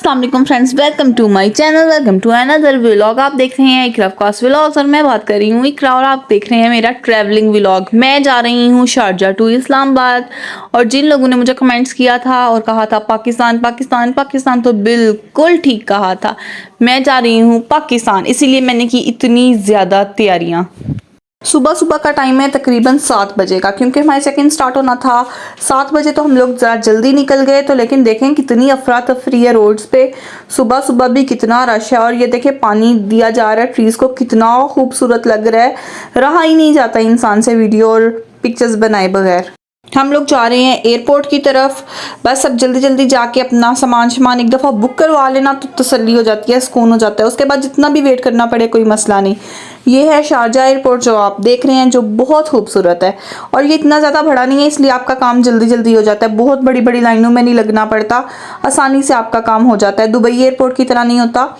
अस्सलाम वालेकुम friends, welcome to my channel, welcome to another vlog. आप देख रहे हैं इकरा ऑफ व्लॉग्स और मैं बात कर रही हूँ इकरा और आप देख रहे हैं मेरा ट्रैवलिंग व्लॉग। मैं जा रही हूँ शारजा टू इस्लामाबाद और जिन लोगों ने मुझे कमेंट्स किया था और कहा था पाकिस्तान पाकिस्तान पाकिस्तान, तो बिल्कुल ठीक कहा था। मैं जा रही हूँ पाकिस्तान, इसीलिए मैंने की इतनी ज़्यादा तैयारियाँ। सुबह सुबह का टाइम है तकरीबन 7 बजे का, क्योंकि हमारे सेकंड स्टार्ट होना था 7 बजे, तो हम लोग ज़रा जल्दी निकल गए। तो लेकिन देखें कितनी अफरा तफरी है रोड्स पे, सुबह सुबह भी कितना रश है। और ये देखें पानी दिया जा रहा है ट्रीज़ को, कितना खूबसूरत लग रहा है, रहा ही नहीं जाता इंसान से वीडियो और पिक्चर्स बनाए बगैर। हम लोग जा रहे हैं एयरपोर्ट की तरफ। बस अब जल्दी जल्दी जाके अपना सामान एक दफ़ा बुक करवा लेना तो तसल्ली हो जाती है, सुकून हो जाता है। उसके बाद जितना भी वेट करना पड़े कोई मसला नहीं। ये है शारजा एयरपोर्ट जो आप देख रहे हैं, जो बहुत खूबसूरत है और ये इतना ज़्यादा बड़ा नहीं है, इसलिए आपका काम जल्दी जल्दी हो जाता है। बहुत बड़ी बड़ी लाइनों में नहीं लगना पड़ता, आसानी से आपका काम हो जाता है। दुबई एयरपोर्ट की तरह नहीं होता,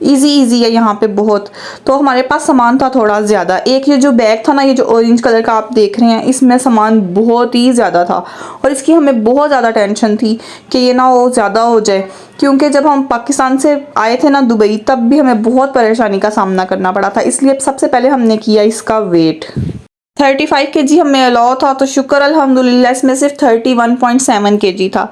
इजी है यहाँ पे बहुत। तो हमारे पास सामान था थोड़ा ज़्यादा। एक ये जो बैग था ना, ये जो ऑरेंज कलर का आप देख रहे हैं, इसमें सामान बहुत ही ज़्यादा था और इसकी हमें बहुत ज़्यादा टेंशन थी कि ये ना वो ज़्यादा हो जाए, क्योंकि जब हम पाकिस्तान से आए थे ना दुबई, तब भी हमें बहुत परेशानी का सामना करना पड़ा था। इसलिए सबसे पहले हमने किया इसका वेट। 35 kg हमें अलाउ था, तो शुक्र अल्हम्दुलिल्लाह इसमें सिर्फ 31.7 kg था।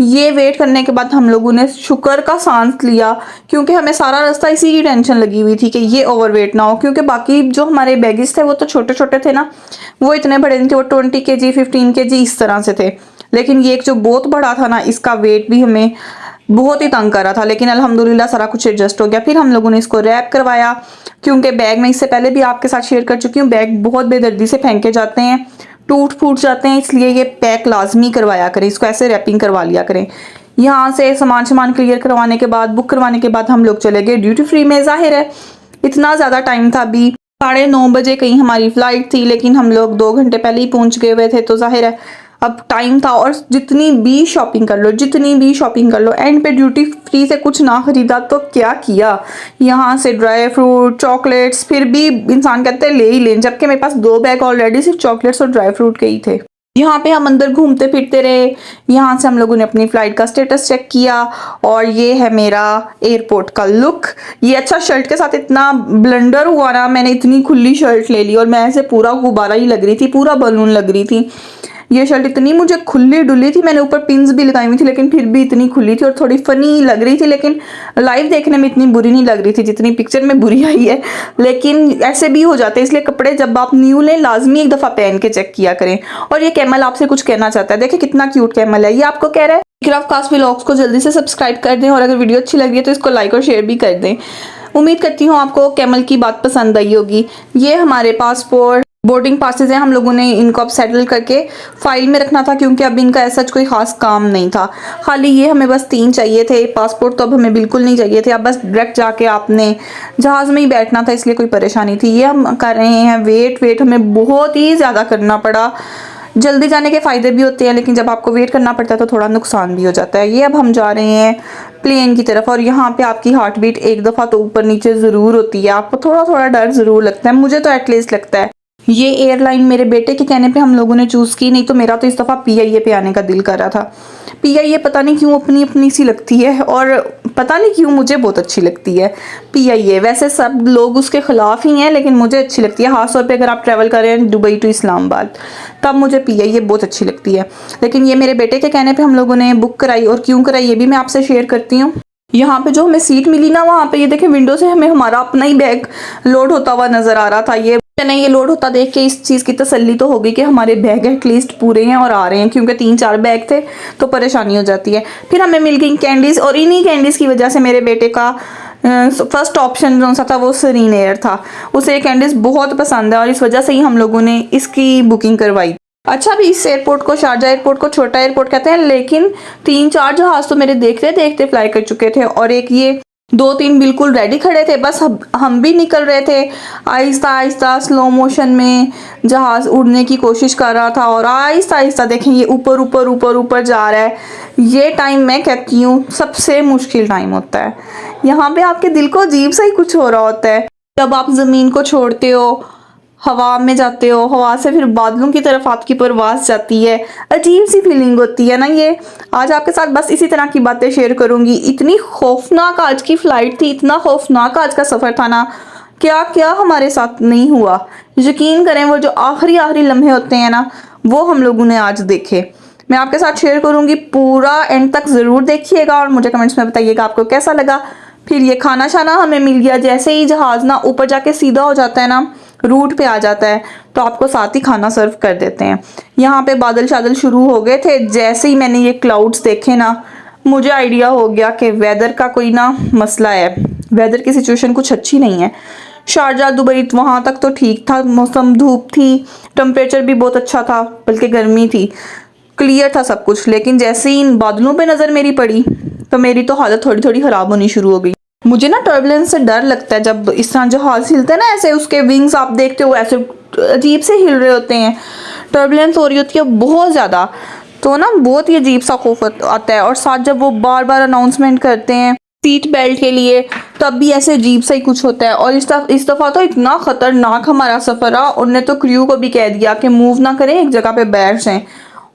ये वेट करने के बाद हम लोगों ने शुक्र का सांस लिया, क्योंकि हमें सारा रास्ता इसी की टेंशन लगी हुई थी कि ये ओवरवेट ना हो, क्योंकि बाकी जो हमारे बैगेज थे वो तो छोटे छोटे थे ना, वो इतने बड़े नहीं थे, वो 20 kg 15 kg इस तरह से थे। लेकिन ये एक जो बहुत बड़ा था ना, इसका वेट भी हमें बहुत ही तंग कर रहा था। लेकिन अल्हम्दुलिल्लाह सारा कुछ एडजस्ट हो गया। फिर हम लोगों ने इसको रैप करवाया, क्योंकि बैग में इससे पहले भी आपके साथ शेयर कर चुकी हूँ, बैग बहुत बेदर्दी से फेंके जाते हैं, टूट फूट जाते हैं, इसलिए ये पैक लाजमी करवाया करें, इसको ऐसे रैपिंग करवा लिया करें। यहाँ से सामान क्लियर करवाने के बाद, बुक करवाने के बाद हम लोग चले गए ड्यूटी फ्री में। जाहिर है इतना ज़्यादा टाइम था, अभी 9:30 बजे कहीं हमारी फ्लाइट थी, लेकिन हम लोग 2 घंटे पहले ही पहुंच गए हुए थे, तो जाहिर है अब टाइम था। और जितनी भी शॉपिंग कर लो, एंड पे ड्यूटी फ्री से कुछ ना खरीदा तो क्या किया। यहाँ से ड्राई फ्रूट, चॉकलेट्स, फिर भी इंसान कहते हैं ले ही लें, जबकि मेरे पास 2 बैग ऑलरेडी सिर्फ चॉकलेट्स और ड्राई फ्रूट के ही थे। यहाँ पे हम अंदर घूमते फिरते रहे। यहाँ से हम लोगों ने अपनी फ़्लाइट का स्टेटस चेक किया और ये है मेरा एयरपोर्ट का लुक। ये अच्छा, शर्ट के साथ इतना ब्लंडर हुआ ना, मैंने इतनी खुली शर्ट ले ली और मैं ऐसे पूरा गुब्बारा ही लग रही थी, पूरा बलून लग रही थी। ये शर्ट इतनी मुझे खुली डुली थी, मैंने ऊपर पिन्स भी लगाई हुई थी, लेकिन फिर भी इतनी खुली थी और थोड़ी फनी लग रही थी। लेकिन लाइव देखने में इतनी बुरी नहीं लग रही थी जितनी पिक्चर में बुरी आई है। लेकिन ऐसे भी हो जाते हैं, इसलिए कपड़े जब आप न्यू लें लाजमी एक दफ़ा पहन के चेक किया करें। और ये कैमल आपसे कुछ कहना चाहता है, देखिए कितना क्यूट कैमल है, ये आपको कह रहा है इकरा ऑफ व्लॉग्स को जल्दी से सब्सक्राइब कर दें और अगर वीडियो अच्छी लग रही है तो इसको लाइक और शेयर भी कर दें। उम्मीद करती हूँ आपको कैमल की बात पसंद आई होगी। ये हमारे पासपोर्ट बोर्डिंग पासेस हैं, हम लोगों ने इनको अब सेटल करके फाइल में रखना था, क्योंकि अब इनका ऐसा कोई खास काम नहीं था। खाली ये हमें बस 3 चाहिए थे, पासपोर्ट तो अब हमें बिल्कुल नहीं चाहिए थे। अब बस डायरेक्ट जाके आपने जहाज़ में ही बैठना था, इसलिए कोई परेशानी थी। ये हम कर रहे हैं वेट हमें बहुत ही ज़्यादा करना पड़ा। जल्दी जाने के फ़ायदे भी होते हैं, लेकिन जब आपको वेट करना पड़ता है तो थोड़ा नुकसान भी हो जाता है। ये अब हम जा रहे हैं प्लेन की तरफ और यहाँ पे आपकी हार्ट बीट एक दफ़ा तो ऊपर नीचे ज़रूर होती है, आपको थोड़ा थोड़ा डर ज़रूर लगता है, मुझे तो एटलीस्ट लगता है। ये एयरलाइन मेरे बेटे के कहने पे हम लोगों ने चूज़ की, नहीं तो मेरा तो इस दफ़ा PIA पे आने का दिल कर रहा था। PIA पता नहीं क्यों अपनी अपनी सी लगती है और पता नहीं क्यों मुझे बहुत अच्छी लगती है PIA। वैसे सब लोग उसके ख़िलाफ़ ही हैं, लेकिन मुझे अच्छी लगती है। ख़ास तौर पे अगर आप ट्रैवल कर रहे हैं दुबई टू इस्लामाबाद, तब मुझे PIA बहुत अच्छी लगती है। लेकिन ये मेरे बेटे के कहने पर हम लोगों ने बुक कराई, और क्यों कराई ये भी मैं आपसे शेयर करती हूँ। यहाँ पे जो हमें सीट मिली ना, वहाँ पे ये देखें विंडो से हमें हमारा अपना ही बैग लोड होता हुआ नज़र आ रहा था। ये लोड होता देख के इस चीज़ की तसल्ली तो होगी कि हमारे बैग एटलीस्ट पूरे हैं और आ रहे हैं, क्योंकि 3-4 बैग थे तो परेशानी हो जाती है। फिर हमें मिल गई कैंडीज़, और इन्हीं कैंडीज़ की वजह से मेरे बेटे का फर्स्ट ऑप्शन जो सा था वो सरीन एयर था। उसे ये कैंडीज़ बहुत पसंद है और इस वजह से ही हम लोगों ने इसकी बुकिंग करवाई। अच्छा, अभी इस एयरपोर्ट को, शारजा एयरपोर्ट को छोटा एयरपोर्ट कहते हैं, लेकिन 3-4 जहाज़ तो मेरे देखते देखते फ्लाई कर चुके थे और एक ये 2-3 बिल्कुल रेडी खड़े थे। बस हम भी निकल रहे थे आहिस्ता आहिस्ता, स्लो मोशन में जहाज़ उड़ने की कोशिश कर रहा था और आहिस्ता आहिस्ता देखें ये ऊपर ऊपर ऊपर ऊपर जा रहा है। ये टाइम मैं कहती हूँ सबसे मुश्किल टाइम होता है। यहाँ पे आपके दिल को अजीब सा ही कुछ हो रहा होता है जब आप ज़मीन को छोड़ते हो, हवा में जाते हो, हवा से फिर बादलों की तरफ आपकी परवाज़ जाती है, अजीब सी फीलिंग होती है ना ये। आज आपके साथ बस इसी तरह की बातें शेयर करूंगी। इतनी खौफनाक आज की फ़्लाइट थी, इतना खौफनाक आज का सफ़र था ना, क्या क्या हमारे साथ नहीं हुआ। यकीन करें वो जो आखिरी आखिरी लम्हे होते हैं ना, वो हम लोगों ने आज देखे। मैं आपके साथ शेयर करूंगी, पूरा एंड तक ज़रूर देखिएगा और मुझे कमेंट्स में बताइएगा आपको कैसा लगा। फिर ये खाना शाना हमें मिल गया, जैसे ही जहाज़ ना ऊपर जाके सीधा हो जाता है ना, रूट पे आ जाता है, तो आपको साथ ही खाना सर्व कर देते हैं। यहाँ पे बादल शादल शुरू हो गए थे। जैसे ही मैंने ये क्लाउड्स देखे ना, मुझे आइडिया हो गया कि वेदर का कोई ना मसला है, वेदर की सिचुएशन कुछ अच्छी नहीं है। शारजा दुबई वहाँ तक तो ठीक था, मौसम धूप थी, टेम्परेचर भी बहुत अच्छा था, बल्कि गर्मी थी, क्लियर था सब कुछ। लेकिन जैसे ही इन बादलों पे नज़र मेरी पड़ी तो मेरी तो हालत थोड़ी थोड़ी ख़राब होनी शुरू हो गई। मुझे ना टर्बुलेंस से डर लगता है। जब इस तरह जहाज हिलते हैं ना, ऐसे उसके विंग्स आप देखते हो ऐसे अजीब से हिल रहे होते हैं, टर्बुलेंस हो रही होती है बहुत ज़्यादा, तो ना बहुत ही अजीब सा खौफ आता है। और साथ जब वो बार बार अनाउंसमेंट करते हैं सीट बेल्ट के लिए, तब भी ऐसे अजीब सा ही कुछ होता है। और इस दफ़ा तो इतना ख़तरनाक हमारा सफ़र रहा, उनने तो क्रू को भी कह दिया कि मूव ना करें, एक जगह पे बैठ जाएं,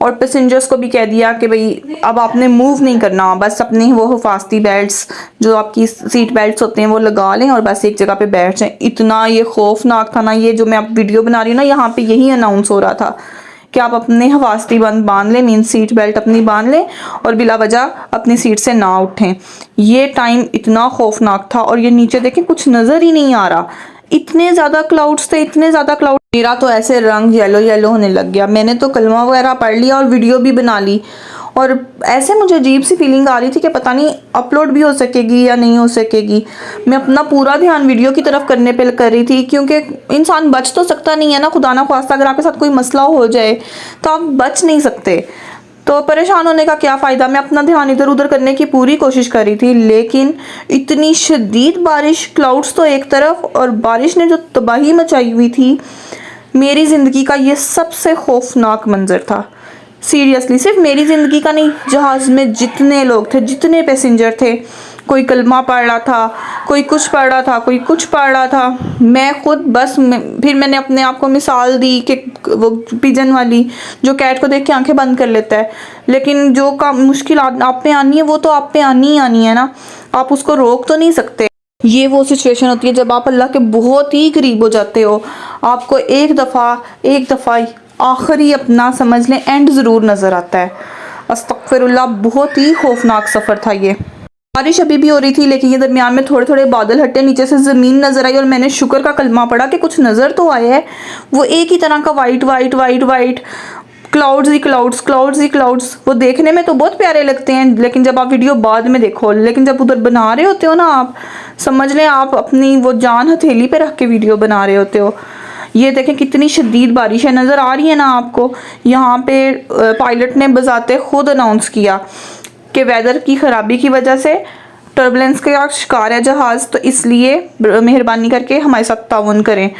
और पैसेंजर्स को भी कह दिया कि भाई अब आपने मूव नहीं करना, बस अपनी वो हिफाजती बेल्ट्स जो आपकी सीट बेल्ट्स होते हैं वो लगा लें और बस एक जगह पे बैठ जाएं। इतना ये खौफनाक था ना, ये जो मैं अब वीडियो बना रही हूँ ना, यहाँ पे यही अनाउंस हो रहा था कि आप अपने हिफाजती बंद बांध लें, मीन सीट बेल्ट अपनी बांध लें और बिला वजह अपनी सीट से ना उठें। ये टाइम इतना खौफनाक था। और ये नीचे देखें, कुछ नज़र ही नहीं आ रहा, इतने ज़्यादा क्लाउड्स थे, इतने ज़्यादा क्लाउड। मेरा तो ऐसे रंग येलो येलो होने लग गया। मैंने तो कलमा वगैरह पढ़ लिया और वीडियो भी बना ली, और ऐसे मुझे अजीब सी फीलिंग आ रही थी कि पता नहीं अपलोड भी हो सकेगी या नहीं हो सकेगी। मैं अपना पूरा ध्यान वीडियो की तरफ करने पे कर रही थी, क्योंकि इंसान बच तो सकता नहीं है ना, खुदा ना ख्वास्ता अगर आपके साथ कोई मसला हो जाए तो आप बच नहीं सकते, तो परेशान होने का क्या फ़ायदा। मैं अपना ध्यान इधर उधर करने की पूरी कोशिश कर रही थी, लेकिन इतनी शदीद बारिश, क्लाउड्स तो एक तरफ, और बारिश ने जो तबाही मचाई हुई थी, मेरी ज़िंदगी का ये सबसे खौफनाक मंजर था। सीरियसली, सिर्फ मेरी ज़िंदगी का नहीं, जहाज़ में जितने लोग थे, जितने पैसेंजर थे, कोई कलमा पढ़ रहा था, कोई कुछ पढ़ रहा था, कोई कुछ पढ़ रहा था। मैं खुद बस फिर मैंने अपने आप को मिसाल दी कि वो पिजन वाली जो कैट को देख के आंखें बंद कर लेता है, लेकिन जो का मुश्किल आप पे आनी है वो तो आप पे आनी ही आनी है ना, आप उसको रोक तो नहीं सकते। ये वो सिचुएशन होती है जब आप अल्लाह के बहुत ही करीब हो जाते हो, आपको एक दफ़ा आखिरी अपना समझ लें एंड ज़रूर नज़र आता है। अस्तगफिरुल्लाह, बहुत ही खौफनाक सफ़र था ये। बारिश अभी भी हो रही थी, लेकिन ये दरमियान में थोड़े थोड़े बादल हटे, नीचे से ज़मीन नज़र आई और मैंने शुक्र का कलमा पढ़ा कि कुछ नज़र तो आया है। वो एक ही तरह का white white white white clouds ही क्लाउड्स, क्लाउड्स ही क्लाउड्स। वो देखने में तो बहुत प्यारे लगते हैं, लेकिन जब आप वीडियो बाद में देखो, लेकिन जब उधर बना रहे होते हो ना, आप समझ लें आप अपनी वो जान हथेली पे रख के वीडियो बना रहे होते हो। ये देखें कितनी शदीद बारिश है, नज़र आ रही है ना आपको। यहाँ पे पायलट ने बजाते खुद अनाउंस किया कि वेदर की ख़राबी की वजह से टर्बुलेंस का शिकार है जहाज़, तो इसलिए मेहरबानी करके हमारे साथ ताउन करें।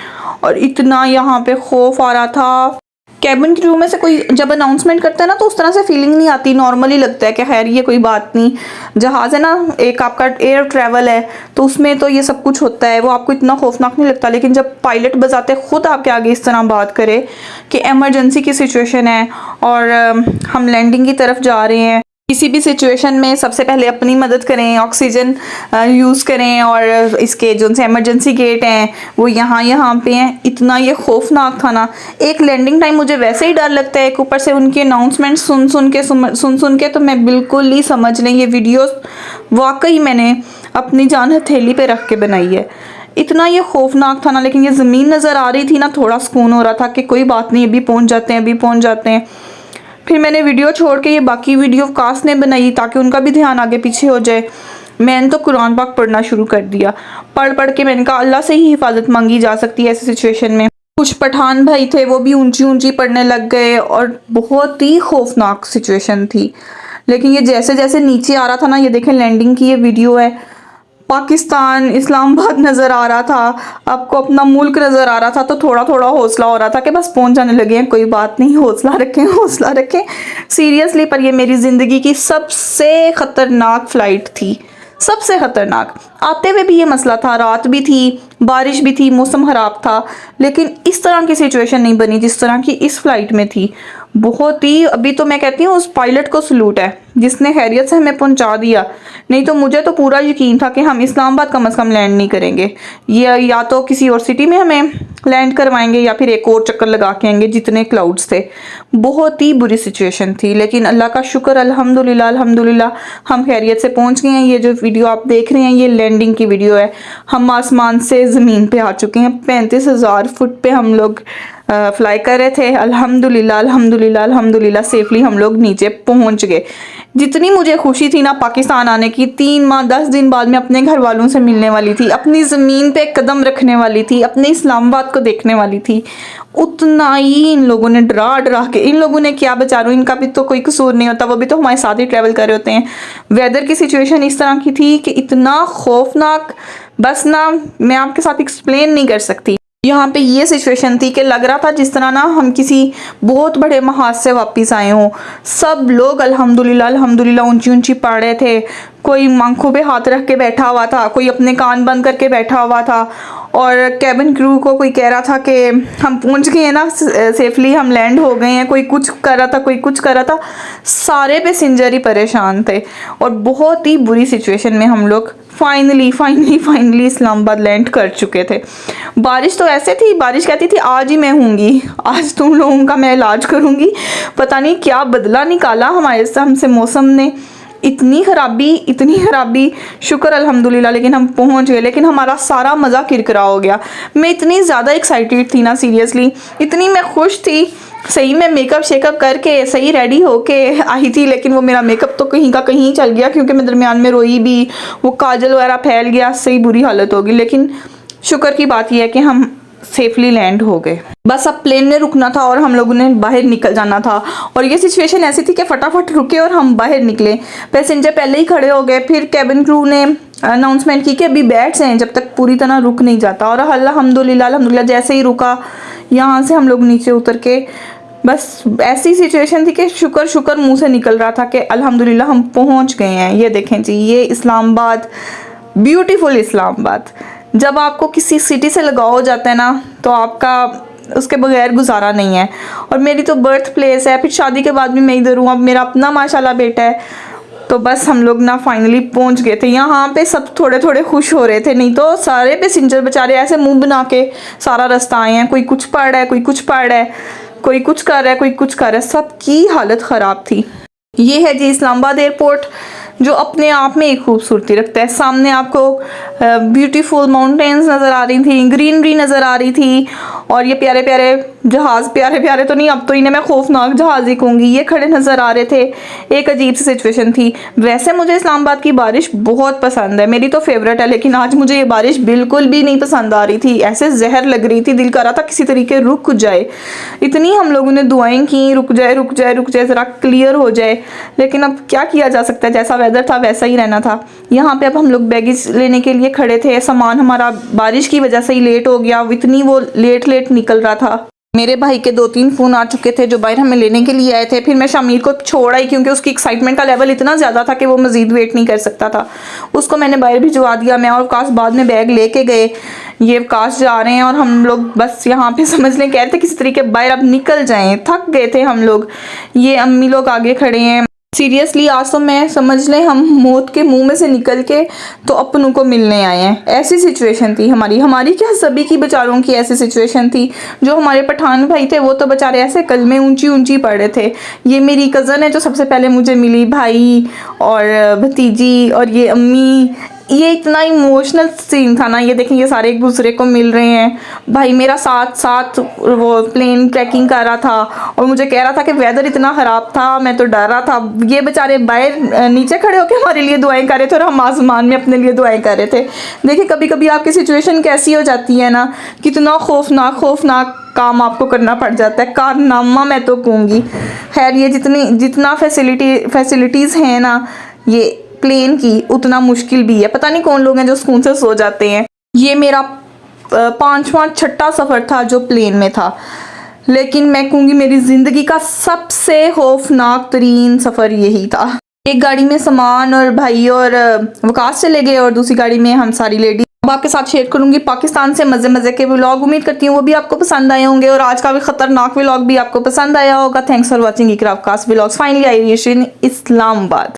और इतना यहाँ पे खौफ आ रहा था। कैबिन क्रू में से कोई जब अनाउंसमेंट करता है ना, तो उस तरह से फीलिंग नहीं आती, नॉर्मली लगता है कि खैर ये कोई बात नहीं, जहाज़ है ना, एक आपका एयर ट्रैवल है, तो उसमें तो ये सब कुछ होता है, वो आपको इतना खौफनाक नहीं लगता। लेकिन जब पायलट बजाते खुद आपके आगे इस तरह बात करे कि इमरजेंसी की सिचुएशन है और हम लैंडिंग की तरफ जा रहे हैं, किसी भी सिचुएशन में सबसे पहले अपनी मदद करें, ऑक्सीजन यूज़ करें, और इसके जो से इमरजेंसी गेट हैं वो यहाँ पे हैं। इतना ये खौफनाक था ना। एक लैंडिंग टाइम मुझे वैसे ही डर लगता है, एक ऊपर से उनके अनाउंसमेंट सुन के तो मैं बिल्कुल ही समझ लें ये वीडियोस वाकई मैंने अपनी जान हथेली पे रख के बनाई है। इतना ये खौफनाक था ना, लेकिन ये ज़मीन नज़र आ रही थी ना, थोड़ा सुकून हो रहा था कि कोई बात नहीं, अभी पहुँच जाते हैं। फिर मैंने वीडियो छोड़ के ये बाकी वीडियो कास्ट ने बनाई ताकि उनका भी ध्यान आगे पीछे हो जाए। मैंने तो कुरान पाक पढ़ना शुरू कर दिया, पढ़ के मैंने कहा अल्लाह से ही हिफाजत मांगी जा सकती है ऐसी सिचुएशन में। कुछ पठान भाई थे, वो भी ऊंची पढ़ने लग गए, और बहुत ही खौफनाक सिचुएशन थी। लेकिन ये जैसे जैसे नीचे आ रहा था ना, ये देखें लैंडिंग की ये वीडियो है, पाकिस्तान इस्लामाबाद नज़र आ रहा था, आपको अपना मुल्क नज़र आ रहा था, तो थोड़ा थोड़ा हौसला हो रहा था कि बस पहुंच जाने लगे हैं, कोई बात नहीं, हौसला रखें सीरियसली। पर ये मेरी ज़िंदगी की सबसे ख़तरनाक फ़्लाइट थी, सबसे ख़तरनाक। आते हुए भी ये मसला था, रात भी थी, बारिश भी थी, मौसम ख़राब था, लेकिन इस तरह की सिचुएशन नहीं बनी जिस तरह की इस फ्लाइट में थी। बहुत ही, अभी तो मैं कहती हूँ उस पायलट को सलूट है जिसने खैरियत से हमें पहुंचा दिया। नहीं तो मुझे तो पूरा यकीन था कि हम इस्लामाबाद कम से कम लैंड नहीं करेंगे, ये या तो किसी और सिटी में हमें लैंड करवाएंगे या फिर एक और चक्कर लगा के आएंगे, जितने क्लाउड्स थे। बहुत ही बुरी सिचुएशन थी, लेकिन अल्लाह का शुक्र, अल्हम्दुलिल्लाह अल्हम्दुलिल्लाह हम खैरियत से पहुंच गए हैं। ये जो वीडियो आप देख रहे हैं ये लैंडिंग की वीडियो है। हम आसमान से ज़मीन पे आ चुके हैं, 35,000 फुट पे हम लोग फ्लाई कर रहे थे। अल्हम्दुलिल्लाह अल्हम्दुलिल्लाह अल्हम्दुलिल्लाह सेफली हम लोग नीचे पहुंच गए। जितनी मुझे खुशी थी ना पाकिस्तान आने की, 3 माह 10 दिन बाद मैं अपने घर वालों से मिलने वाली थी, अपनी ज़मीन पे कदम रखने वाली थी, अपने इस्लामाबाद को देखने वाली थी, उतना ही इन लोगों ने डरा डरा के, इन लोगों ने क्या, बेचारों इनका भी तो कोई कसूर नहीं होता, वो भी तो हमारे साथ ही ट्रैवल कर रहे होते हैं। वेदर की सिचुएशन इस तरह की थी कि इतना खौफनाक, बस ना मैं आपके साथ एक्सप्लेन नहीं कर सकती। यहाँ पे ये सिचुएशन थी कि लग रहा था जिस तरह ना हम किसी बहुत बड़े महाज से वापस आए हों। सब लोग अल्हम्दुलिल्लाह अल्हम्दुलिल्लाह ऊंची ऊंची पढ़ थे, कोई आंखों पे हाथ रख के बैठा हुआ था, कोई अपने कान बंद करके बैठा हुआ था, और कैबिन क्रू को कोई कह रहा था कि हम पहुंच गए हैं ना सेफली, हम लैंड हो गए हैं, कोई कुछ कर रहा था, कोई कुछ कर रहा था। सारे पैसेंजर ही परेशान थे और बहुत ही बुरी सिचुएशन में हम लोग फाइनली इस्लामाबाद लैंड कर चुके थे। बारिश तो ऐसे थी, बारिश कहती थी आज ही मैं होंगी, आज तुम लोगों का मैं इलाज करूंगी। पता नहीं क्या बदला निकाला हमसे मौसम ने, इतनी खराबी। शुक्र अल्हम्दुलिल्लाह, लेकिन हम पहुंच गए, लेकिन हमारा सारा मज़ा किरकिरा हो गया। मैं इतनी ज़्यादा एक्साइटेड थी ना, सीरियसली इतनी मैं खुश थी, सही में मेकअप शेकअप करके सही रेडी होके आई थी, लेकिन वो मेरा मेकअप तो कहीं का कहीं चल गया, क्योंकि मैं दरमियान में रोई भी, वो काजल वगैरह फैल गया, सही बुरी हालत होगी। लेकिन शुक्र की बात यह है कि हम सेफली लैंड हो गए। बस अब प्लेन ने रुकना था और हम लोगों ने बाहर निकल जाना था, और ये सिचुएशन ऐसी थी कि फटाफट रुके और हम बाहर निकले। पैसेंजर पहले ही खड़े हो गए, फिर कैबिन क्रू ने अनाउंसमेंट की कि अभी बैठ हैं जब तक पूरी तरह रुक नहीं जाता, और अल्हम्दुलिल्लाह जैसे ही रुका, यहाँ से हम लोग नीचे उतर के, बस ऐसी सिचुएशन थी कि शुक्र मुंह से निकल रहा था कि अल्हम्दुलिल्लाह हम पहुँच गए हैं। ये देखें जी, ये इस्लामाबाद, ब्यूटीफुल इस्लामाबाद। जब आपको किसी सिटी से लगाव हो जाता है ना, तो आपका उसके बगैर गुजारा नहीं है। और मेरी तो बर्थ प्लेस है, फिर शादी के बाद भी मैं इधर हूँ, अब मेरा अपना माशाल्लाह बेटा है। तो बस हम लोग ना फाइनली पहुँच गए थे। यहाँ पे सब थोड़े थोड़े खुश हो रहे थे, नहीं तो सारे पैसेंजर बेचारे ऐसे मुंह बना के सारा रास्ता आए हैं। कोई कुछ पढ़ रहा है, कोई कुछ पढ़ रहा है, कोई कुछ कर रहा है, कोई कुछ कर रहा है, सबकी हालत ख़राब थी। ये है जी इस्लामाबाद एयरपोर्ट, जो अपने आप में एक खूबसूरती रखता है। सामने आपको ब्यूटीफुल माउंटेन्स नज़र आ रही थी, ग्रीनरी नज़र आ रही थी, और ये प्यारे प्यारे जहाज़, प्यारे तो नहीं, अब तो इन्हें मैं खौफनाक जहाज़ ही कहूँगी, ये खड़े नज़र आ रहे थे। एक अजीब सी सिचुएशन थी। वैसे मुझे इस्लामाबाद की बारिश बहुत पसंद है, मेरी तो फेवरेट है, लेकिन आज मुझे ये बारिश बिल्कुल भी नहीं पसंद आ रही थी। ऐसे जहर लग रही थी, दिल कर रहा था किसी तरीके रुक जाए। इतनी हम लोगों ने दुआएं की, रुक जाए ज़रा क्लियर हो जाए, लेकिन अब क्या किया जा सकता है, जैसा वेदर था वैसा ही रहना था। यहाँ पे अब हम लोग बैगेज लेने के लिए खड़े थे, सामान हमारा बारिश की वजह से ही लेट हो गया, इतनी वो लेट निकल रहा था। मेरे भाई के 2-3 फ़ोन आ चुके थे जो बाहर हमें लेने के लिए आए थे। फिर मैं शमीर को छोड़ आई, क्योंकि उसकी एक्साइटमेंट का लेवल इतना ज़्यादा था कि वो मज़ीद वेट नहीं कर सकता था। उसको मैंने बाहर भिजवा दिया। मैं और काश बाद में बैग लेके गए। ये काश जा रहे हैं और हम लोग बस यहाँ पे समझ लें कह रहे थे किसी तरीके बाहर अब निकल जाएं, थक गए थे हम लोग। ये अम्मी लोग आगे खड़े हैं। सीरियसली आज तो मैं समझ लें हम मौत के मुंह में से निकल के तो अपनों को मिलने आए हैं। ऐसी सिचुएशन थी हमारी क्या, सभी की बेचारों की ऐसी सिचुएशन थी। जो हमारे पठान भाई थे वो तो बेचारे ऐसे कलमे ऊंची पढ़ रहे थे। ये मेरी कज़न है जो सबसे पहले मुझे मिली, भाई और भतीजी और ये अम्मी। ये इतना इमोशनल सीन था ना। ये देखें, ये सारे एक दूसरे को मिल रहे हैं। भाई मेरा साथ वो प्लेन ट्रैकिंग कर रहा था और मुझे कह रहा था कि वेदर इतना ख़राब था, मैं तो डर रहा था। ये बेचारे बाहर नीचे खड़े होकर हमारे लिए दुआएं कर रहे थे और हम आसमान में अपने लिए दुआएं कर रहे थे। देखिए कभी कभी आपकी सिचुएशन कैसी हो जाती है ना, कितना खौफनाक काम आपको करना पड़ जाता है, कारनामा मैं तो कहूँगी। खैर ये जितना फैसिलिटीज़ हैं ना ये प्लेन की, उतना मुश्किल भी है। पता नहीं कौन लोग हैं जो सुकून से सो जाते हैं। ये मेरा 6वां सफ़र था जो प्लेन में था, लेकिन मैं कहूँगी मेरी ज़िंदगी का सबसे खौफनाक तरीन सफ़र यही था। एक गाड़ी में सामान और भाई और वकास चले गए और दूसरी गाड़ी में हम सारी लेडी अब आपके साथ शेयर करूंगी पाकिस्तान से मजे मजे के व्लॉग। उम्मीद करती हूँ वो भी आपको पसंद आए होंगे और आज का भी खतरनाक व्लॉग भी आपको पसंद आया होगा। Thanks for watching Iqra vlogs. Finally I in Islamabad.